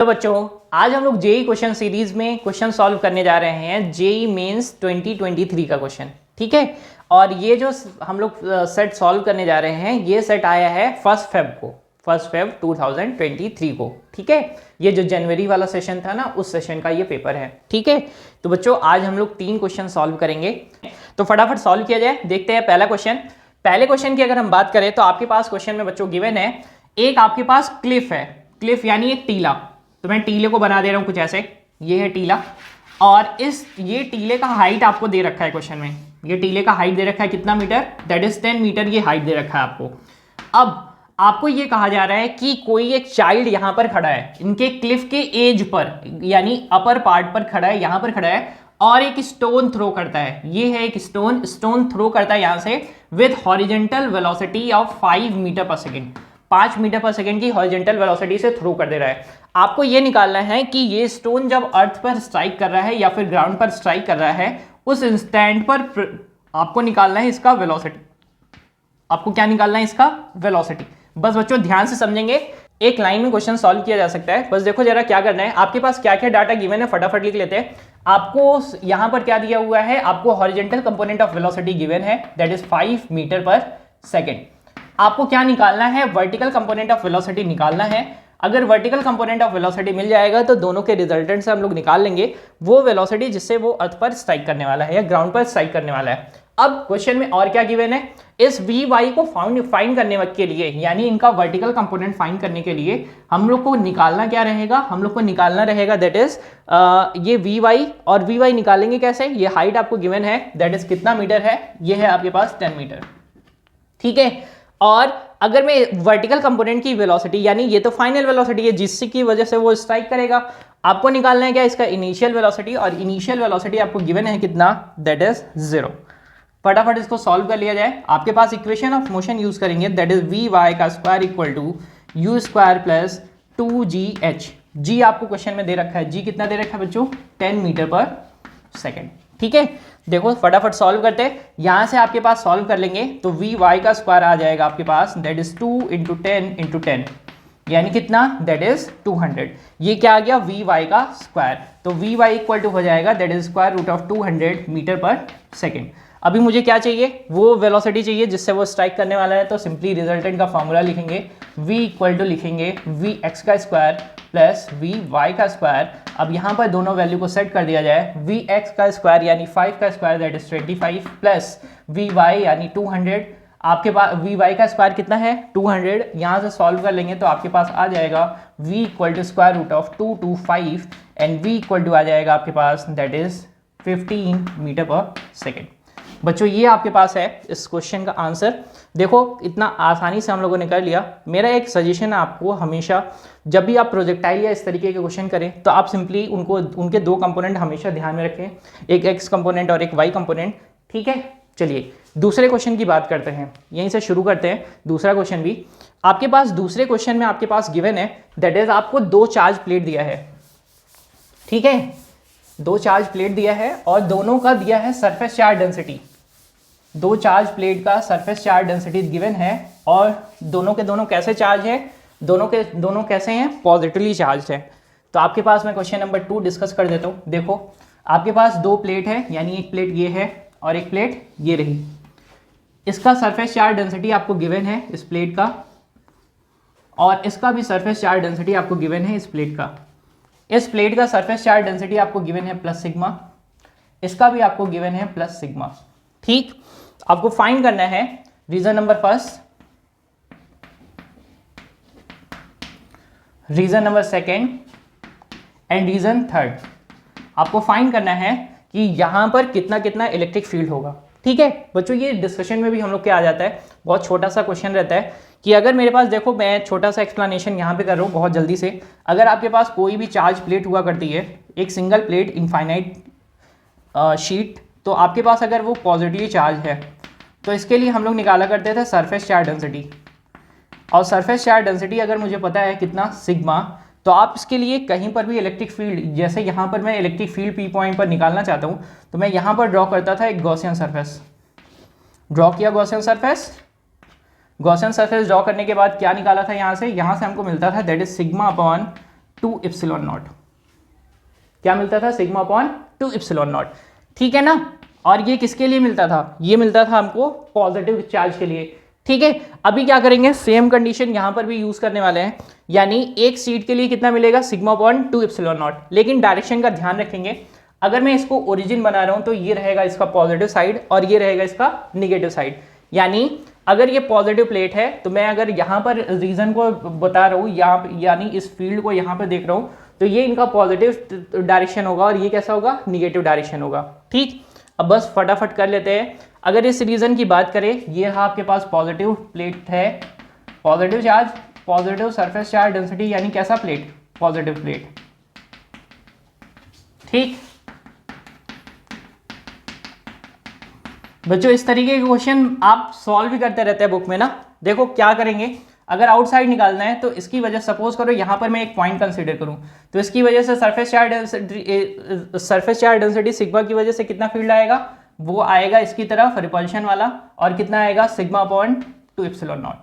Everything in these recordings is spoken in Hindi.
तो बच्चों आज हम लोग जेई क्वेश्चन सीरीज में क्वेश्चन सॉल्व करने जा रहे हैं जेई मेंस 2023 का क्वेश्चन। ठीक है, और ये जो हम लोग सेट सॉल्व करने जा रहे हैं ये सेट आया है 1 फेब 2023 को। ठीक है, ये जो जनवरी वाला सेशन था ना उस सेशन का ये पेपर है। ठीक है, तो बच्चों आज हम लोग 3 क्वेश्चन सॉल्व करेंगे, तो फटाफट सॉल्व किया जाए। देखते हैं पहला क्वेश्चन। पहले क्वेश्चन की अगर हम बात करें तो आपके पास क्वेश्चन में बच्चों गिवन है एक आपके पास क्लिफ है, क्लिफ यानी एक टीला। तो मैं टीले को बना दे रहा हूं कुछ ऐसे, ये है टीला और ये टीले का हाइट आपको दे रखा है क्वेश्चन में। ये टीले का हाइट दे रखा है कितना मीटर, दैट इज 10 मीटर ये हाइट दे रखा है आपको। अब आपको ये कहा जा रहा है कि कोई एक चाइल्ड यहां पर खड़ा है, इनके क्लिफ के एज पर यानी अपर पार्ट पर खड़ा है, यहां पर खड़ा है और एक स्टोन थ्रो करता है। ये है एक स्टोन थ्रो करता है यहां से with horizontal velocity of 5 metre per second. 5 metre per second की हॉरिजेंटल वेलोसिटी से थ्रो कर दे रहा है। आपको ये निकालना है कि ये स्टोन जब अर्थ पर स्ट्राइक कर रहा है या फिर ग्राउंड पर स्ट्राइक कर रहा है उस इंस्टेंट पर आपको निकालना है इसका वेलोसिटी। आपको क्या निकालना है, इसका वेलोसिटी। बस बच्चों ध्यान से समझेंगे, एक लाइन में क्वेश्चन सॉल्व किया जा सकता है। बस देखो जरा क्या करना है, आपके पास क्या क्या डाटा गिवन है फटाफट लिख लेते हैं। आपको यहां पर क्या दिया हुआ है, आपको horizontal component of velocity given है that is 5 metre per second. आपको क्या निकालना है, वर्टिकल कंपोनेंट ऑफ वेलोसिटी निकालना है। अगर वर्टिकल कंपोनेंट ऑफ वेलोसिटी मिल जाएगा तो दोनों के रिजल्टेंट से हम लोग निकाल लेंगे वो वेलोसिटी जिससे वो अर्थ पर स्ट्राइक करने वाला है या ग्राउंड पर स्ट्राइक करने वाला है। अब क्वेश्चन में और क्या गिवन है, इस वी वाई को फाइंड करने के लिए यानी इनका वर्टिकल कंपोनेंट फाइंड करने के लिए हम लोग को निकालना क्या रहेगा, हम लोग को निकालना रहेगा दैट इज ये वी वाई। और वी वाई निकालेंगे कैसे, ये हाइट आपको गिवन है दैट इज कितना मीटर है, ये है आपके पास 10 मीटर। ठीक है, और अगर मैं वर्टिकल कंपोनेंट की वेलोसिटी यानी ये तो फाइनल वेलोसिटी है जिसकी वजह से वो स्ट्राइक करेगा, आपको निकालना है क्या, इसका इनिशियल वेलोसिटी। और इनिशियल वेलोसिटी आपको गिवन है कितना, दैट इज 0। फटाफट इसको सॉल्व कर लिया जाए। आपके पास इक्वेशन ऑफ मोशन यूज करेंगे दैट इज वी वाई का square equal to U square plus 2gh। जी आपको क्वेश्चन में दे रखा है, जी कितना दे रखा है बच्चों, 10 मीटर पर सेकेंड। ठीक है, देखो फटाफट सॉल्व करते हैं। यहां से आपके पास सॉल्व कर लेंगे तो वी वाई का स्क्वायर आ जाएगा आपके पास दैट इज 2 इंटू 10 इंटू 10 यानी कितना, दैट इज 200। ये क्या आ गया, वी वाई का स्क्वायर। तो वी वाई इक्वल टू हो जाएगा that is square root of 200 metre per second. अभी मुझे क्या चाहिए, वो वेलोसिटी चाहिए जिससे वो स्ट्राइक करने वाला है। तो सिंपली रिजल्टेंट का फॉर्मूला लिखेंगे, v इक्वल टू लिखेंगे वी एक्स का स्क्वायर प्लस वी वाई का स्क्वायर। अब यहाँ पर दोनों वैल्यू को सेट कर दिया जाए, वी एक्स का स्क्वायर यानी 5 का square that is 25 plus V Y यानी 200। आपके पास वी वाई का स्क्वायर कितना है, 200। यहाँ से सॉल्व कर लेंगे तो आपके पास आ जाएगा v equal to square root of 225 and v equal to आ जाएगा आपके पास that is 15 metre per second. बच्चों ये आपके पास है इस क्वेश्चन का आंसर। देखो इतना आसानी से हम लोगों ने कर लिया। मेरा एक सजेशन है आपको, हमेशा जब भी आप प्रोजेक्टाइल या इस तरीके के क्वेश्चन करें तो आप सिंपली उनके 2 कंपोनेंट हमेशा ध्यान में रखें, एक एक्स कंपोनेंट और एक वाई कंपोनेंट। ठीक है, चलिए दूसरे क्वेश्चन की बात करते हैं, यहीं से शुरू करते हैं। दूसरा क्वेश्चन भी आपके पास, दूसरे क्वेश्चन में आपके पास गिवन है दैट इज आपको 2 चार्ज प्लेट दिया है। ठीक है, 2 चार्ज प्लेट दिया है और दोनों का दिया है surface charge density. 2 charge plate का सरफेस चार्ज डेंसिटी गिवन है और दोनों के दोनों कैसे चार्ज है, दोनों के दोनों कैसे हैं, पॉजिटिवली चार्ज है। तो आपके पास मैं क्वेश्चन नंबर 2 डिस्कस कर देता हूँ। देखो आपके पास 2 प्लेट है यानी एक प्लेट ये है और एक प्लेट ये रही। इसका सरफेस चार्ज डेंसिटी आपको गिवन है इस प्लेट का और इसका भी सरफेस चार्ज डेंसिटी आपको गिवन है इस प्लेट का। इस प्लेट का सरफेस चार्ज डेंसिटी आपको गिवन है प्लस सिग्मा, इसका भी आपको गिवन है प्लस सिग्मा। ठीक, आपको फाइंड करना है region number first, region number second and region third. आपको फाइंड करना है कि यहां पर कितना कितना इलेक्ट्रिक फील्ड होगा। ठीक है बच्चों, ये डिस्कशन में भी हम लोग क्या आ जाता है, बहुत छोटा सा क्वेश्चन रहता है कि अगर मेरे पास, देखो मैं छोटा सा एक्सप्लेनेशन यहाँ पे कर रहा हूँ बहुत जल्दी से। अगर आपके पास कोई भी चार्ज प्लेट हुआ करती है, एक सिंगल प्लेट इनफाइनाइट शीट, तो आपके पास अगर वो पॉजिटिवली चार्ज है तो इसके लिए हम लोग निकाला करते थे सरफेस चार्ज डेंसिटी। और सरफेस चार्ज डेंसिटी अगर मुझे पता है कितना, सिग्मा, तो आप इसके लिए कहीं पर भी इलेक्ट्रिक फील्ड, जैसे यहाँ पर मैं इलेक्ट्रिक फील्ड पी पॉइंट पर निकालना चाहता हूँ तो मैं यहाँ पर ड्रॉ करता था एक गॉसियन सरफेस, ड्रॉ किया Gaussian surface. Gaussian surface draw करने के बाद क्या निकाला था यहाँ से हमको मिलता था that is sigma upon two epsilon not. क्या मिलता था? Sigma upon two epsilon naught, ठीक है ना। और ये किसके लिए मिलता था? ये मिलता था हमको पॉजिटिव चार्ज के लिए, ठीक है। अभी क्या करेंगे, सेम कंडीशन यहां पर भी यूज करने वाले हैं, यानी एक सीट के लिए कितना मिलेगा? Sigma upon two epsilon not, लेकिन डायरेक्शन का ध्यान रखेंगे। अगर मैं इसको ओरिजिन बना रहा हूं तो ये रहेगा इसका पॉजिटिव साइड और ये रहेगा इसका निगेटिव साइड। यानी अगर ये पॉजिटिव प्लेट है तो मैं अगर यहाँ पर रीजन को बता रहा हूँ, यानी इस फील्ड को यहाँ पर देख रहा हूँ, तो ये इनका पॉजिटिव डायरेक्शन होगा और ये कैसा होगा? निगेटिव डायरेक्शन होगा, ठीक। अब बस फटाफट कर लेते हैं। अगर इस रीजन की बात करें, ये रहा आपके पास पॉजिटिव प्लेट है, positive charge, positive surface charge density, यानी कैसा प्लेट? पॉजिटिव प्लेट, ठीक। बच्चों इस तरीके के क्वेश्चन आप सॉल्व भी करते रहते हैं बुक में ना। देखो क्या करेंगे, अगर आउटसाइड निकालना है तो इसकी वजह, सपोज करो यहाँ पर मैं एक पॉइंट कंसीडर करूँ, तो इसकी वजह से सरफेस चार्ज डेंसिटी सिग्मा की वजह से कितना फील्ड आएगा? वो आएगा इसकी तरफ रिपल्शन वाला, और कितना आएगा? Sigma upon two epsilon naught,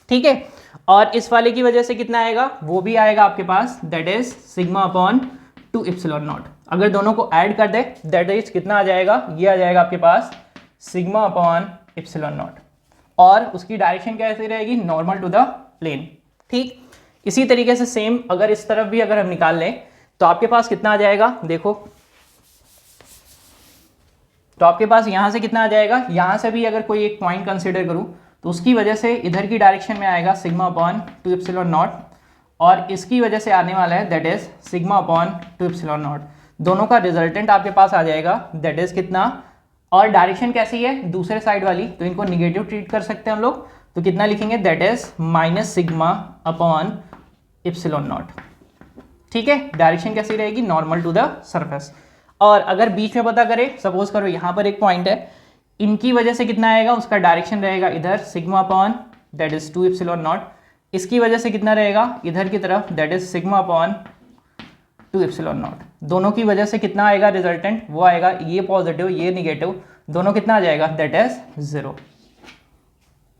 ठीक है। और इस वाले की वजह से कितना आएगा? वो भी आएगा आपके पास, that is sigma upon two epsilon naught. अगर दोनों को ऐड कर दे, दैट इज कितना आ जाएगा? ये आ जाएगा आपके पास सिग्मा अपॉन इप्सिलॉन नॉट, और उसकी डायरेक्शन कैसी रहेगी? नॉर्मल टू द प्लेन, ठीक। इसी तरीके से सेम अगर इस तरफ भी अगर हम निकाल लें तो आपके पास कितना आ जाएगा? देखो, तो आपके पास यहां से कितना आ जाएगा? यहां से भी अगर कोई एक पॉइंट कंसीडर करूं तो उसकी वजह से इधर की डायरेक्शन में आएगा sigma upon two epsilon not, और इसकी वजह से आने वाला है that is sigma upon two epsilon naught. दोनों का रिजल्टेंट आपके पास आ जाएगा, दैट इज कितना? और डायरेक्शन कैसी है? दूसरे साइड वाली, तो इनको निगेटिव ट्रीट कर सकते हैं हम लोग, तो कितना लिखेंगे? That is minus sigma upon epsilon naught, ठीक है। डायरेक्शन कैसी रहेगी? Normal to the surface. और अगर बीच में पता करें, सपोज करो यहाँ पर एक पॉइंट है, इनकी वजह से कितना आएगा? उसका डायरेक्शन रहेगा इधर sigma upon that is two epsilon naught, इसकी वजह से कितना रहेगा? इधर की तरफ, that is sigma upon two epsilon naught. दोनों की वजह से कितना आएगा रिजल्टेंट? वो आएगा ये पॉजिटिव ये निगेटिव, दोनों कितना आ जाएगा? दैट इज 0,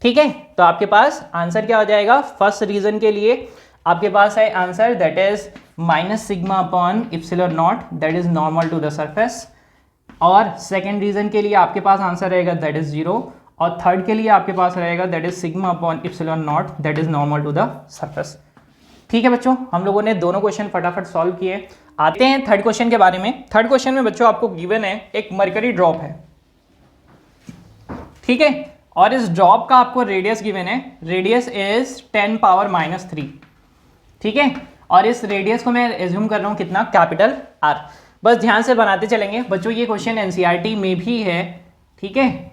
ठीक है। तो आपके पास आंसर क्या हो जाएगा? फर्स्ट रीजन के लिए आपके पास है answer that is minus sigma upon epsilon naught, that is normal to the surface. और सेकेंड रीजन के लिए आपके पास आंसर रहेगा दैट इज 0, और थर्ड के लिए आपके पास रहेगा that is sigma upon epsilon naught, that is normal to the surface, ठीक है। बच्चों हम लोगों ने दोनों क्वेश्चन फटाफट सॉल्व किए। आते हैं थर्ड क्वेश्चन के बारे में। थर्ड क्वेश्चन में बच्चों आपको गिवन है एक मरकरी ड्रॉप है, ठीक है, और इस ड्रॉप का आपको रेडियस गिवन है, रेडियस इज 10 पावर -3, ठीक है। और इस रेडियस को मैं एज्यूम कर रहा हूं कितना? Capital R। बस ध्यान से बनाते चलेंगे बच्चों, ये क्वेश्चन एनसीईआरटी में भी है, ठीक है,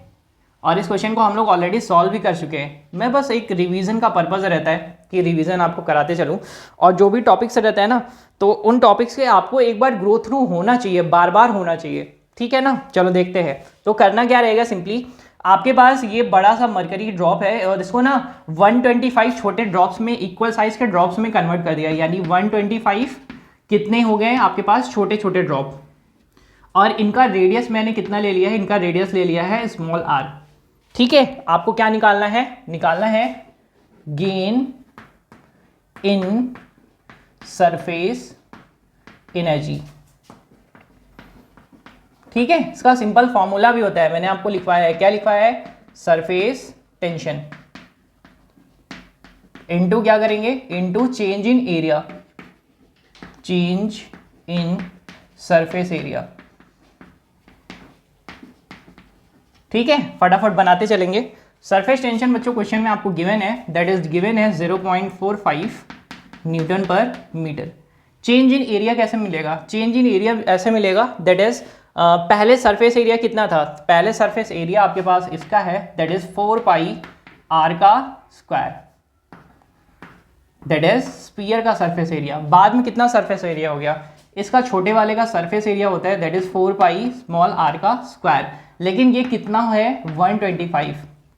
और इस क्वेश्चन को हम लोग ऑलरेडी सॉल्व भी कर चुके हैं। मैं बस एक रिवीजन का पर्पज़ रहता है कि रिवीजन आपको कराते चलूँ, और जो भी टॉपिक्स रहता है ना, तो उन टॉपिक्स के आपको एक बार ग्रो थ्रू होना चाहिए, बार बार होना चाहिए, ठीक है ना। चलो देखते हैं। तो करना क्या रहेगा, सिंपली आपके पास ये बड़ा सा मरकरी ड्रॉप है और इसको ना 125 छोटे ड्रॉप्स में, इक्वल साइज के ड्रॉप्स में कन्वर्ट कर दिया, यानी 125 कितने हो गए आपके पास? छोटे छोटे ड्रॉप। और इनका रेडियस मैंने कितना ले लिया है? इनका रेडियस ले लिया है स्मॉल r, ठीक है। आपको क्या निकालना है? निकालना है गेन इन सरफेस एनर्जी, ठीक है। इसका सिंपल फॉर्मूला भी होता है, मैंने आपको लिखवाया है। क्या लिखवाया है? सरफेस टेंशन इनटू क्या करेंगे? Into change in area, change in surface area, ठीक है। फटाफट बनाते चलेंगे। सरफेस टेंशन बच्चों क्वेश्चन में आपको गिवन है, दैट इज गिवन है 0.45 न्यूटन पर मीटर। चेंज इन एरिया कैसे मिलेगा? चेंज इन एरिया ऐसे मिलेगा, दैट इज पहले सरफेस एरिया कितना था? पहले सरफेस एरिया आपके पास इसका है, दैट इज 4 पाई r का स्क्वायर, दैट इज स्फीयर का सरफेस एरिया। बाद में कितना सरफेस एरिया हो गया? इसका छोटे वाले का सरफेस एरिया होता है, that is 4 pi small r का स्क्वायर, लेकिन ये कितना है? 125,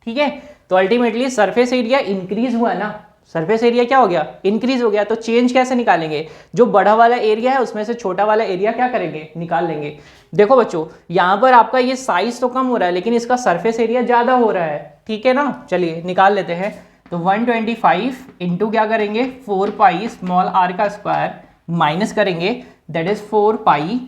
ठीक है। तो अल्टीमेटली सरफेस एरिया इंक्रीज हुआ ना, सरफेस एरिया क्या हो गया? इंक्रीज हो गया। तो चेंज कैसे निकालेंगे? जो बड़ा वाला एरिया है उसमें से छोटा वाला एरिया क्या करेंगे? निकाल लेंगे। देखो बच्चों यहाँ पर आपका ये साइज तो कम हो रहा है, लेकिन इसका सरफेस एरिया ज़्यादा हो रहा है, ठीक है ना। चलिए निकाल लेते हैं। तो 125 इंटू क्या करेंगे? 4 पाई स्मॉल r का स्क्वायर, माइनस करेंगे, दैट इज 4 पाई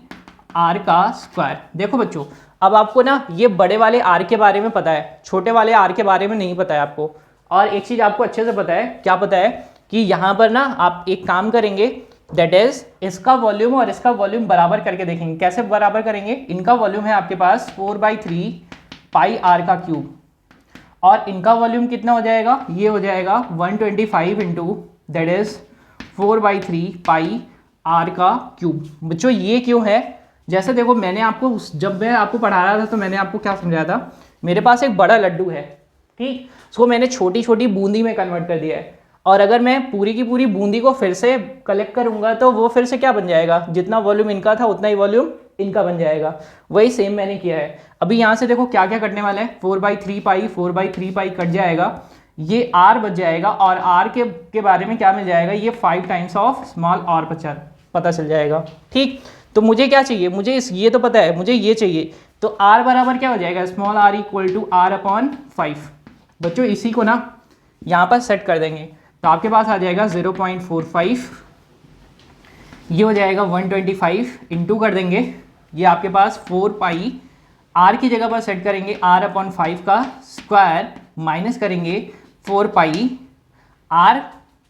आर का स्क्वायर। देखो बच्चों, अब आपको ना ये बड़े वाले आर के बारे में पता है, छोटे वाले आर के बारे में नहीं पता है आपको। और एक चीज़ आपको अच्छे से पता है, क्या पता है कि यहाँ पर ना आप एक काम करेंगे, दैट इज इसका वॉल्यूम और इसका वॉल्यूम बराबर करके देखेंगे। कैसे बराबर करेंगे? इनका वॉल्यूम है आपके पास 4/3 पाई आर का क्यूब, और इनका वॉल्यूम कितना हो जाएगा? ये हो जाएगा 125 into that is 4/3 pi R का क्यूब। बच्चों ये क्यों है? जैसे देखो, मैंने आपको जब मैं आपको पढ़ा रहा था तो मैंने आपको क्या समझाया था, मेरे पास एक बड़ा लड्डू है, ठीक, उसको मैंने छोटी छोटी बूंदी में कन्वर्ट कर दिया है, और अगर मैं पूरी की पूरी बूंदी को फिर से कलेक्ट करूंगा तो वो फिर से क्या बन जाएगा? जितना वॉल्यूम इनका था उतना ही वॉल्यूम इनका बन जाएगा। वही सेम मैंने किया है। अभी यहाँ से देखो क्या क्या कटने वाला है, 4/3 पाई कट जाएगा, ये r बच जाएगा, और r के बारे में क्या मिल जाएगा? ये 5 टाइम्स ऑफ स्मॉल r पता चल जाएगा। ठीक, तो मुझे क्या चाहिए? मुझे ये तो पता है, मुझे ये चाहिए, तो r बराबर क्या हो जाएगा? Small r equal to r/5। बच्चों इसी को ना यहाँ पर सेट कर देंगे, तो आपके पास आ जाएगा 0.45, ये हो जाएगा 125, इंटू कर देंगे, ये आपके पास 4 पाई r की जगह पर सेट करेंगे r/5 का स्क्वायर, माइनस करेंगे 4 पाई r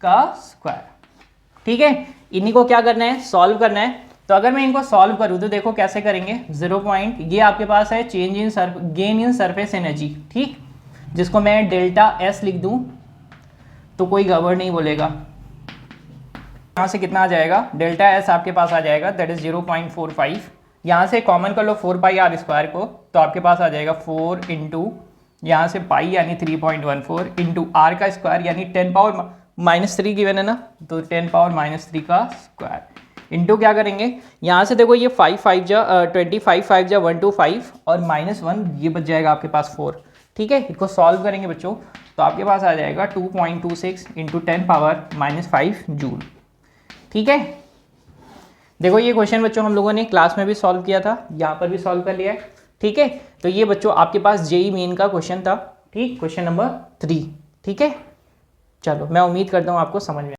का स्क्वायर। ठीक है, इन्हीं को क्या करना है? सॉल्व करना है। तो अगर मैं इनको सॉल्व करूँ तो देखो कैसे करेंगे। 0 पॉइंट, ये आपके पास है change in gain in surface energy, ठीक, जिसको मैं डेल्टा एस लिख दूँ तो कोई गड़बड़ नहीं बोलेगा। यहाँ से कितना आ जाएगा? डेल्टा एस आपके पास आ जाएगा, दैट इज 0.45। यहाँ से कॉमन कर लो 4 पाई आर स्क्वायर को, तो आपके पास आ जाएगा 4 इंटू यहाँ से पाई यानी 3.14 इंटू आर का स्क्वायर यानी 10⁻³ गिवन है ना, तो 10⁻³ का स्क्वायर इंटू क्या करेंगे? यहाँ से देखो ये 5 5 जा 25 5 जा 125 और -1 ये बच जाएगा आपके पास 4। ठीक है, इसको सॉल्व करेंगे बच्चों तो आपके पास आ जाएगा 2.26 इंटू 10⁻⁻5 जूल। ठीक है, देखो ये क्वेश्चन बच्चों हम लोगों ने क्लास में भी सॉल्व किया था, यहाँ पर भी सॉल्व कर लिया है। ठीक है, तो ये बच्चों आपके पास जेईई मेन का क्वेश्चन था, ठीक, क्वेश्चन नंबर 3। ठीक है, चलो मैं उम्मीद करता हूँ आपको समझ में